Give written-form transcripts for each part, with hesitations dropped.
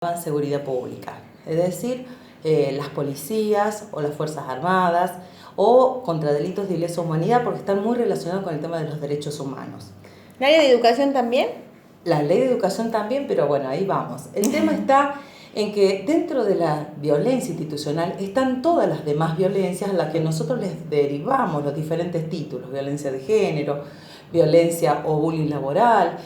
en seguridad pública, es decir, las policías o las Fuerzas Armadas o contra delitos de lesa humanidad, porque están muy relacionados con el tema de los derechos humanos. ¿La ley de educación también? La ley de educación también, pero bueno, ahí vamos. El tema está en que dentro de la violencia institucional están todas las demás violencias a las que nosotros les derivamos los diferentes títulos: violencia de género, violencia o bullying laboral,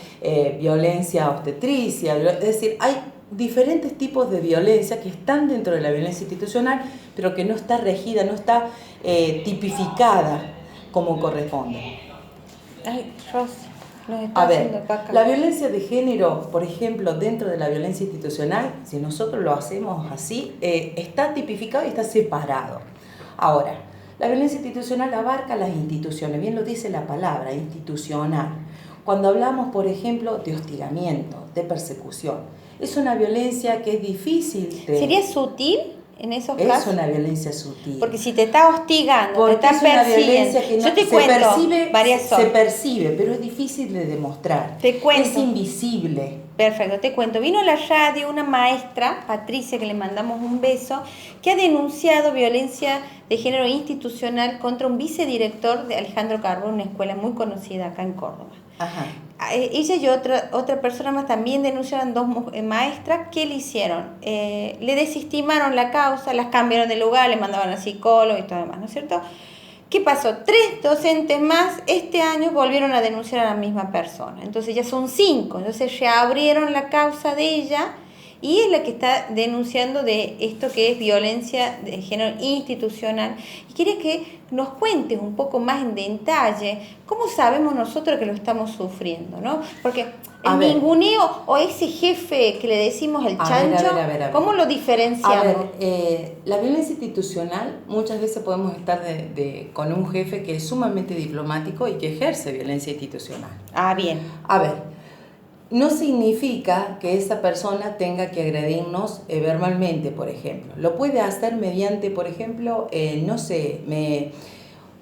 violencia obstetricia, es decir, hay diferentes tipos de violencia que están dentro de la violencia institucional, pero que no está regida, no está tipificada como corresponde. Ay, Rosy, nos está A ver, haciendo caca. la violencia de género, por ejemplo, dentro de la violencia institucional, si nosotros lo hacemos así, está tipificado y está separado. Ahora, la violencia institucional abarca las instituciones, bien lo dice la palabra, institucional. Cuando hablamos, por ejemplo, de hostigamiento, de persecución, es una violencia que es difícil de... ¿Sería sutil en esos casos? Es una violencia sutil. Porque si te está hostigando, porque te está persiguiendo, que no, yo te cuento varias se percibe, pero es difícil de demostrar. Te cuento. Es invisible. Perfecto, te cuento. Vino a la radio una maestra, Patricia, que le mandamos un beso, que ha denunciado violencia de género institucional contra un vicedirector de Alejandro Carbón, una escuela muy conocida acá en Córdoba. Ajá. Ella y otra persona más también denunciaron, dos maestras. ¿Qué le hicieron? Le desestimaron la causa, las cambiaron de lugar, le mandaban a psicólogo y todo demás, ¿no es cierto? ¿Qué pasó? 3 docentes más este año volvieron a denunciar a la misma persona. Entonces ya son 5. Entonces reabrieron la causa de ella y es la que está denunciando de esto que es violencia de género institucional. Y quería que nos cuentes un poco más en detalle cómo sabemos nosotros que lo estamos sufriendo, ¿no? Porque el ninguneo o ese jefe que le decimos el chancho, a ver. ¿cómo lo diferenciamos? A ver, la violencia institucional, muchas veces podemos estar con un jefe que es sumamente diplomático y que ejerce violencia institucional. Ah, bien. A ver, no significa que esa persona tenga que agredirnos verbalmente, por ejemplo. Lo puede hacer mediante, por ejemplo,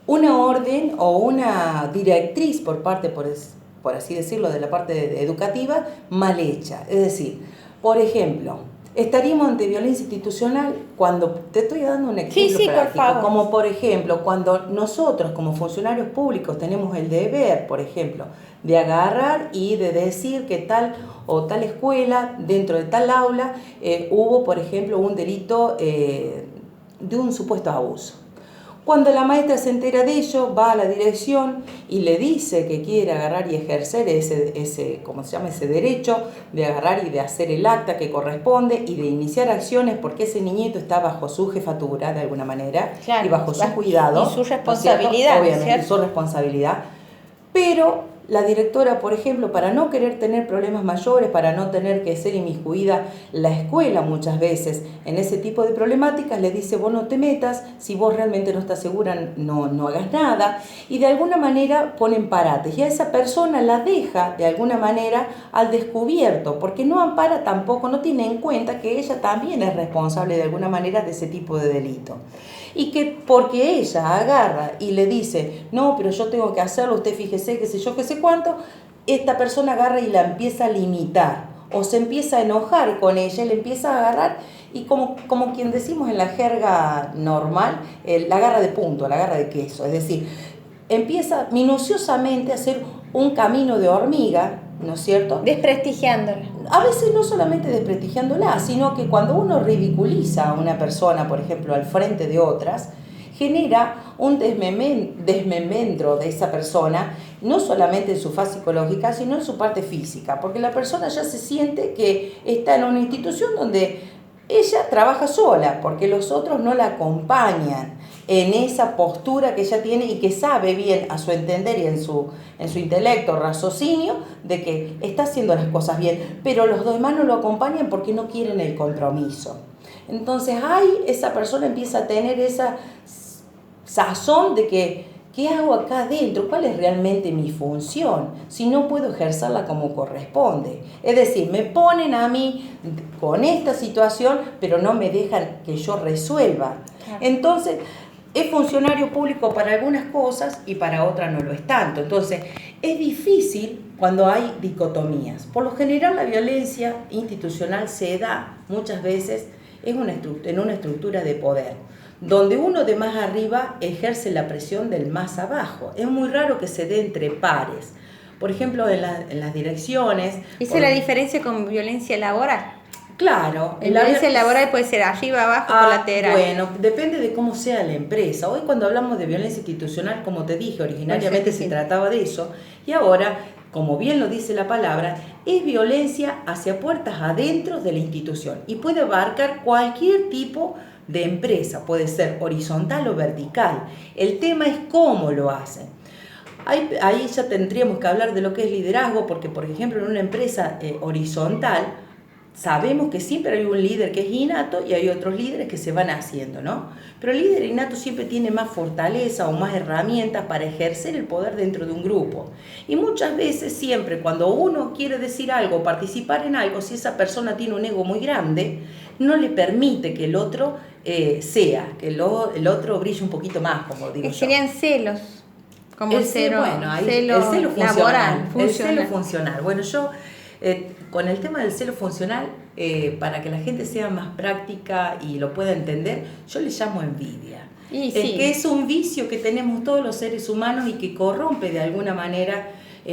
una orden o una directriz por parte, por así decirlo, de la parte educativa mal hecha. Es decir, por ejemplo, estaríamos ante violencia institucional cuando, te estoy dando un ejemplo práctico, por favor. como por ejemplo, cuando nosotros como funcionarios públicos tenemos el deber, por ejemplo, de agarrar y de decir que tal o tal escuela, dentro de tal aula, hubo, por ejemplo, un delito de un supuesto abuso. Cuando la maestra se entera de ello, va a la dirección y le dice que quiere agarrar y ejercer ese derecho de agarrar y de hacer el acta que corresponde y de iniciar acciones porque ese niñito está bajo su jefatura de alguna manera, claro, y bajo su cuidado. Y su responsabilidad, ¿no? Obviamente, su responsabilidad. Pero la directora, por ejemplo, para no querer tener problemas mayores, para no tener que ser inmiscuida la escuela muchas veces en ese tipo de problemáticas, le dice: vos no te metas, si vos realmente no estás segura, no hagas nada, y de alguna manera ponen parates, y a esa persona la deja de alguna manera al descubierto, porque no ampara tampoco, no tiene en cuenta que ella también es responsable de alguna manera de ese tipo de delito. Y que porque ella agarra y le dice: no, pero yo tengo que hacerlo, usted fíjese, qué sé yo, qué sé cuánto, esta persona agarra y la empieza a limitar, o se empieza a enojar con ella, le empieza a agarrar, y como quien decimos en la jerga normal, la agarra de punto, la agarra de queso, es decir, empieza minuciosamente a hacer un camino de hormiga, ¿no es cierto? Desprestigiándola. A veces no solamente desprestigiándola, sino que cuando uno ridiculiza a una persona, por ejemplo, al frente de otras, genera un desmembramiento de esa persona, no solamente en su fase psicológica, sino en su parte física, porque la persona ya se siente que está en una institución donde ella trabaja sola, porque los otros no la acompañan en esa postura que ella tiene y que sabe bien a su entender y en su intelecto, raciocinio, de que está haciendo las cosas bien, pero los demás no lo acompañan porque no quieren el compromiso. Entonces esa persona empieza a tener esa sazón de que ¿qué hago acá adentro? ¿Cuál es realmente mi función? Si no puedo ejercerla como corresponde. Es decir, me ponen a mí con esta situación, pero no me dejan que yo resuelva. Claro. Entonces, es funcionario público para algunas cosas y para otras no lo es tanto. Entonces, es difícil cuando hay dicotomías. Por lo general la violencia institucional se da muchas veces en una estructura de poder, donde uno de más arriba ejerce la presión del más abajo. Es muy raro que se dé entre pares. Por ejemplo, en las direcciones... ¿Esa es la diferencia con violencia laboral? Claro. La violencia laboral puede ser arriba, abajo, colateral. Bueno, depende de cómo sea la empresa. Hoy cuando hablamos de violencia institucional, como te dije, originariamente se trataba de eso, y ahora, como bien lo dice la palabra, es violencia hacia puertas adentro de la institución y puede abarcar cualquier tipo de empresa, puede ser horizontal o vertical. El tema es cómo lo hacen. Ahí ya tendríamos que hablar de lo que es liderazgo, porque por ejemplo en una empresa horizontal sabemos que siempre hay un líder que es innato y hay otros líderes que se van haciendo, ¿no? Pero el líder innato siempre tiene más fortaleza o más herramientas para ejercer el poder dentro de un grupo. Y muchas veces siempre cuando uno quiere decir algo, participar en algo, si esa persona tiene un ego muy grande, no le permite que el otro que el otro brille un poquito más, como digo yo. Serían celos. Como el celo laboral, funcional. El celo funcional. Bueno, yo con el tema del celo funcional, para que la gente sea más práctica y lo pueda entender, yo le llamo envidia. Que es un vicio que tenemos todos los seres humanos y que corrompe de alguna manera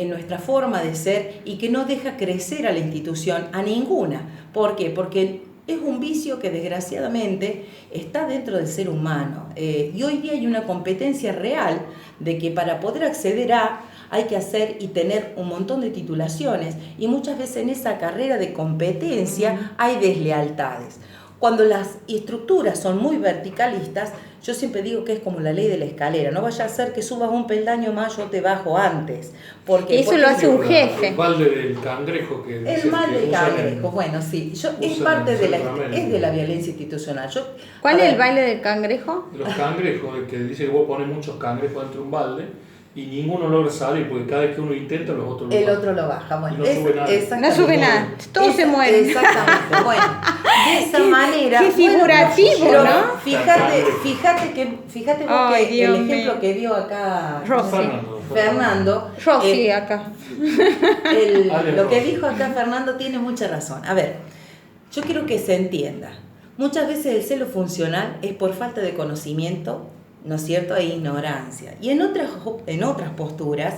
nuestra forma de ser y que no deja crecer a la institución, a ninguna. ¿Por qué? Porque es un vicio que desgraciadamente está dentro del ser humano. Y hoy día hay una competencia real de que para poder acceder hay que hacer y tener un montón de titulaciones, y muchas veces en esa carrera de competencia hay deslealtades. Cuando las estructuras son muy verticalistas, yo siempre digo que es como la ley de la escalera. No vaya a ser que subas un peldaño más, yo te bajo antes. Eso lo hace un jefe. El balde del cangrejo que el mal del cangrejo, bueno, sí. Es parte de la violencia institucional. ¿Cuál es el baile del cangrejo? Los cangrejos, que dice que vos pones muchos cangrejos dentro de un balde y ninguno logra salir, porque cada vez que uno intenta, los otros el otro lo baja. Bueno, no sube nada. No sube nada, todos se mueren. Exactamente, bueno, de esa manera. Qué figurativo, bueno, ¿no? Fíjate vos que Dios el ejemplo mío. Que vio acá Fernando. Rosy acá. Lo que dijo acá Fernando tiene mucha razón. A ver, yo quiero que se entienda. Muchas veces el celo funcional es por falta de conocimiento, ¿no es cierto?, e ignorancia. Y en otras posturas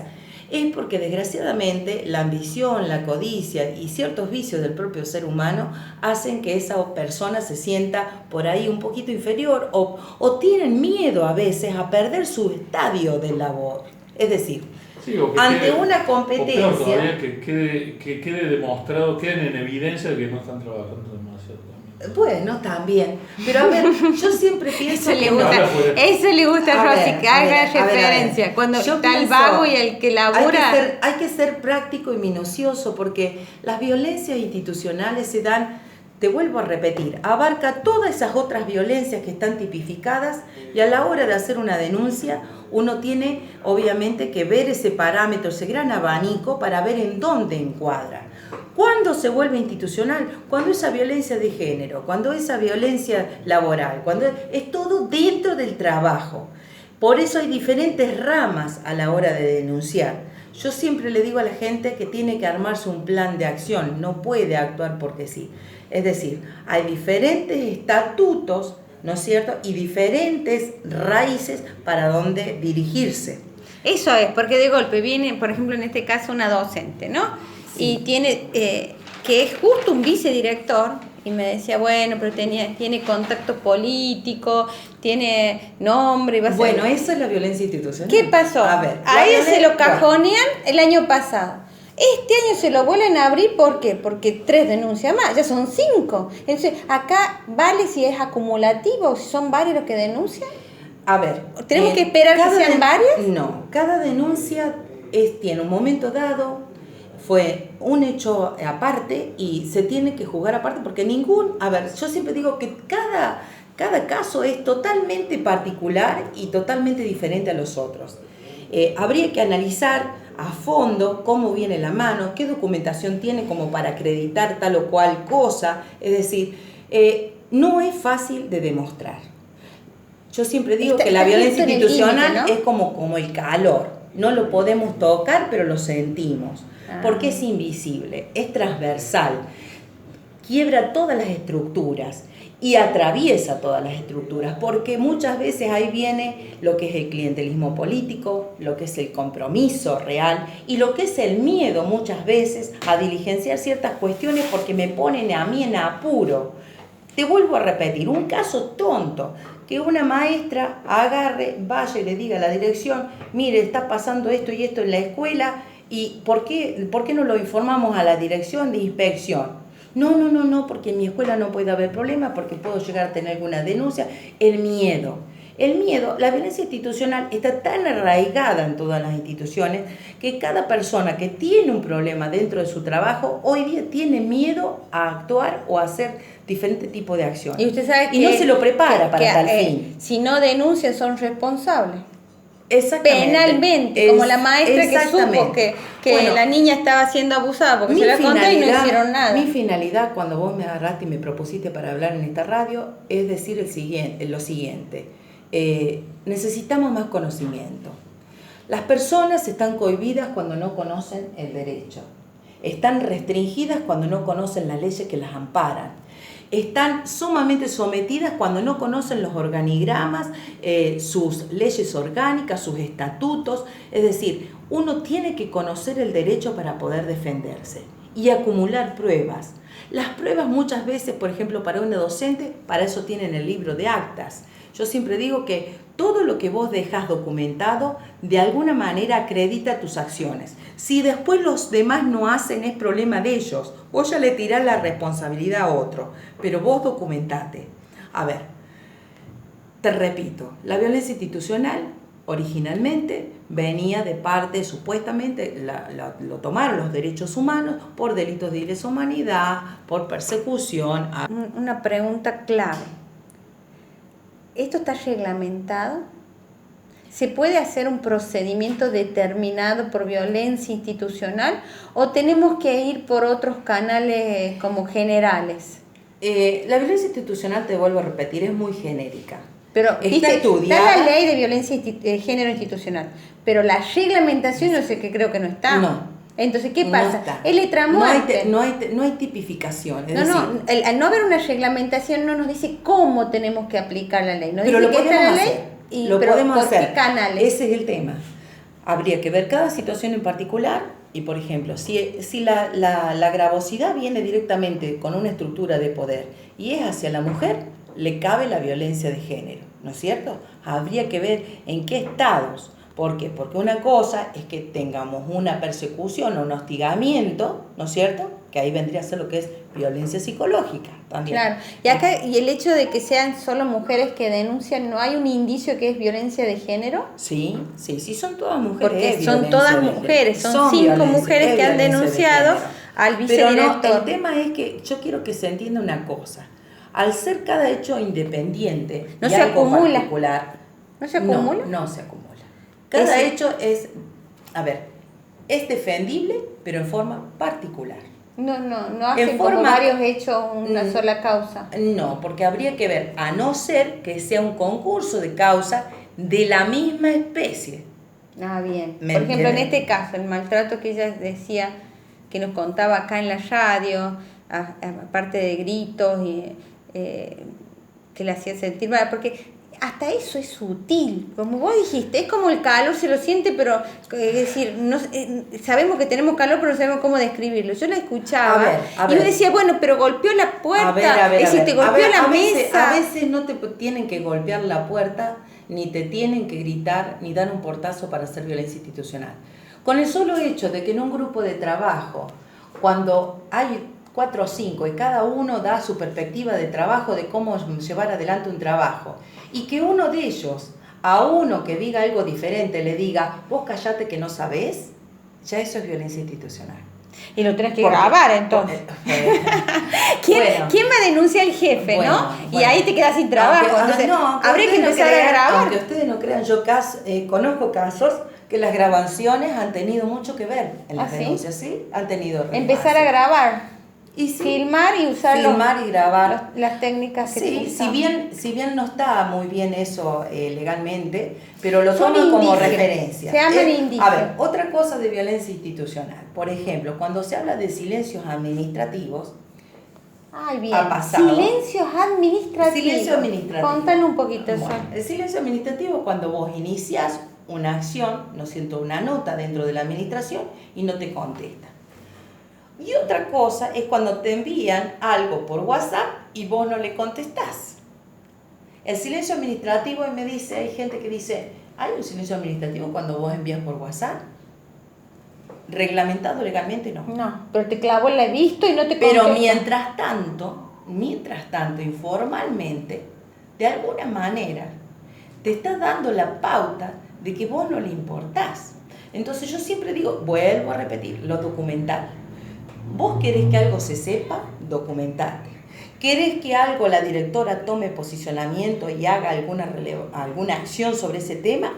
es porque desgraciadamente la ambición, la codicia y ciertos vicios del propio ser humano hacen que esa persona se sienta por ahí un poquito inferior o tienen miedo a veces a perder su estadio de labor. Es decir, ante una competencia... O peor todavía, que quede demostrado, queden en evidencia de que no están trabajando demasiado. Bueno, también. Pero a ver, yo siempre pienso eso le gusta a Rosy, que haga referencia. Cuando está el vago y el que labura. Hay que ser práctico y minucioso, porque las violencias institucionales se dan, te vuelvo a repetir, abarca todas esas otras violencias que están tipificadas, y a la hora de hacer una denuncia uno tiene obviamente que ver ese parámetro, ese gran abanico para ver en dónde encuadra. ¿Cuándo se vuelve institucional? Cuando esa violencia de género, cuando esa violencia laboral, cuando es todo dentro del trabajo. Por eso hay diferentes ramas a la hora de denunciar. Yo siempre le digo a la gente que tiene que armarse un plan de acción, no puede actuar porque sí. Es decir, hay diferentes estatutos, ¿no es cierto?, y diferentes raíces para dónde dirigirse. Eso es, porque de golpe viene, por ejemplo, en este caso una docente, ¿no? Sí. Y tiene, que es justo un vicedirector, y me decía, bueno, pero tiene contacto político, tiene nombre, y va a ser... Bueno, eso es la violencia institucional. ¿Qué pasó? A ver, a él se lo cajonean el año pasado. Este año se lo vuelven a abrir, ¿por qué? Porque 3 denuncias más, ya son 5. Entonces, acá vale si es acumulativo, si son varios los que denuncian. A ver, ¿tenemos que esperar que sean varias? No, cada denuncia tiene un momento dado, fue un hecho aparte y se tiene que juzgar aparte, porque yo siempre digo que cada caso es totalmente particular y totalmente diferente a los otros. Habría que analizar a fondo cómo viene la mano, qué documentación tiene como para acreditar tal o cual cosa. Es decir, no es fácil de demostrar. Yo siempre digo que la violencia institucional, ¿no?, es como el calor. No lo podemos tocar, pero lo sentimos. porque es invisible, es transversal, quiebra todas las estructuras y atraviesa todas las estructuras, porque muchas veces ahí viene lo que es el clientelismo político, lo que es el compromiso real y lo que es el miedo muchas veces a diligenciar ciertas cuestiones porque me ponen a mí en apuro. Te vuelvo a repetir, un caso tonto, que una maestra agarre, vaya y le diga a la dirección, mire, está pasando esto y esto en la escuela, y ¿por qué no lo informamos a la dirección de inspección? No, porque en mi escuela no puede haber problema, porque puedo llegar a tener alguna denuncia. El miedo, la violencia institucional está tan arraigada en todas las instituciones que cada persona que tiene un problema dentro de su trabajo hoy día tiene miedo a actuar o a hacer diferentes tipos de acciones. Y usted sabe no se lo prepara para tal fin. Si no denuncian son responsables. Exactamente. Penalmente, como la maestra que supo que bueno, la niña estaba siendo abusada porque se la contó y no hicieron nada. Mi finalidad cuando vos me agarraste y me propusiste para hablar en esta radio es decir lo siguiente. Necesitamos más conocimiento. Las personas están cohibidas cuando no conocen el derecho. Están restringidas cuando no conocen las leyes que las amparan. Están sumamente sometidas cuando no conocen los organigramas, sus leyes orgánicas, sus estatutos. Es decir, uno tiene que conocer el derecho para poder defenderse y acumular pruebas. Las pruebas muchas veces, por ejemplo, para una docente, para eso tienen el libro de actas. Yo siempre digo que todo lo que vos dejás documentado, de alguna manera acredita tus acciones. Si después los demás no hacen, es problema de ellos. Vos ya le tirás la responsabilidad a otro, pero vos documentate. A ver, te repito, la violencia institucional originalmente venía de parte, supuestamente, lo tomaron los derechos humanos por delitos de lesa humanidad, por persecución. Una pregunta clave. ¿Esto está reglamentado? ¿Se puede hacer un procedimiento determinado por violencia institucional o tenemos que ir por otros canales como generales? La violencia institucional, te vuelvo a repetir, es muy genérica. Pero está la ley de violencia género institucional, pero la reglamentación no sé, que creo que no está. No. Entonces, ¿qué pasa? Está. El letramuerte. No hay tipificación. Al no haber una reglamentación no nos dice cómo tenemos que aplicar la ley. Nos pero dice lo podemos hacer. Pero ¿por qué canales? Ese es el tema. Habría que ver cada situación en particular y, por ejemplo, si la gravosidad viene directamente con una estructura de poder y es hacia la mujer, le cabe la violencia de género, ¿no es cierto? Habría que ver en qué estados. ¿Por qué? Porque una cosa es que tengamos una persecución o un hostigamiento, ¿no es cierto? Que ahí vendría a ser lo que es violencia psicológica también. Claro, y el hecho de que sean solo mujeres que denuncian, ¿no hay un indicio que es violencia de género? Sí, son todas mujeres. Porque son todas mujeres, son 5 mujeres que han denunciado al vicedirector. Pero no, el tema es que yo quiero que se entienda una cosa. Al ser cada hecho independiente no y se algo acumula. particular, ¿No se acumula? No se acumula. Cada hecho es defendible, pero en forma particular. No hacen como varios hechos una sola causa. No, porque habría que ver, a no ser que sea un concurso de causa de la misma especie. Bien. Por ejemplo, en este caso, el maltrato que ella decía, que nos contaba acá en la radio, aparte de gritos y que le hacía sentir mal, porque hasta eso es sutil, como vos dijiste, es como el calor, se lo siente, pero es decir, sabemos que tenemos calor, pero no sabemos cómo describirlo. Yo la escuchaba y yo decía, bueno, pero golpeó la puerta, te golpeó la mesa. A veces no te tienen que golpear la puerta, ni te tienen que gritar, ni dar un portazo para hacer violencia institucional. Con el solo hecho de que en un grupo de trabajo, cuando hay 4 o 5 y cada uno da su perspectiva de trabajo, de cómo llevar adelante un trabajo, y que uno de ellos, a uno que diga algo diferente, le diga, vos callate que no sabés, ya eso es violencia institucional. Y lo tenés que grabar entonces. ¿Quién me denuncia al jefe, no? Y ahí te quedas sin trabajo. Habría que empezar a grabar. Aunque ustedes no crean, yo conozco casos que las grabaciones han tenido mucho que ver en las denuncias, ¿sí? Han tenido relevancia. Empezar a grabar. Y sí, filmar y usar filmar y grabar. las técnicas que Sí, usan. si bien no está muy bien eso legalmente, pero lo Son toman como indicios, referencia. se llaman indicios. A ver, otra cosa de violencia institucional. Por ejemplo, cuando se habla de silencios administrativos, Ay, bien. ha pasado. Silencios administrativos. Silencio administrativo. Contale un poquito eso. Bueno, el silencio administrativo es cuando vos inicias una acción, ¿no es cierto?, una nota dentro de la administración y no te contesta. Y otra cosa es cuando te envían algo por WhatsApp y vos no le contestás. El silencio administrativo, y me dice, hay gente que dice, ¿hay un silencio administrativo cuando vos envías por WhatsApp? Reglamentado legalmente no. No, pero te clavó el he visto y no te contesta. Pero mientras tanto, informalmente, de alguna manera, te está dando la pauta de que vos no le importás. Entonces yo siempre digo, vuelvo a repetir, lo documental. Vos querés que algo se sepa, documentate. ¿Querés que algo la directora tome posicionamiento y haga alguna acción sobre ese tema?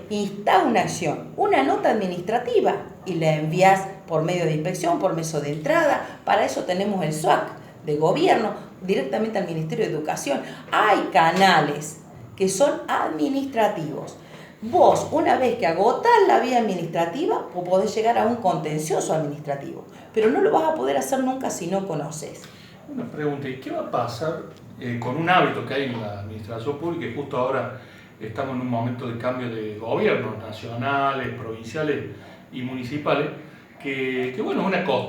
Insta una acción, una nota administrativa y la envías por medio de inspección, por medio de entrada. Para eso tenemos el SUAC de gobierno, directamente al Ministerio de Educación. Hay canales que son administrativos. Vos, una vez que agotás la vía administrativa, vos podés llegar a un contencioso administrativo, pero no lo vas a poder hacer nunca si no conoces. Una pregunta, ¿y qué va a pasar con un hábito que hay en la administración pública? Y justo ahora estamos en un momento de cambio de gobiernos nacionales, provinciales y municipales, que bueno, es una costumbre.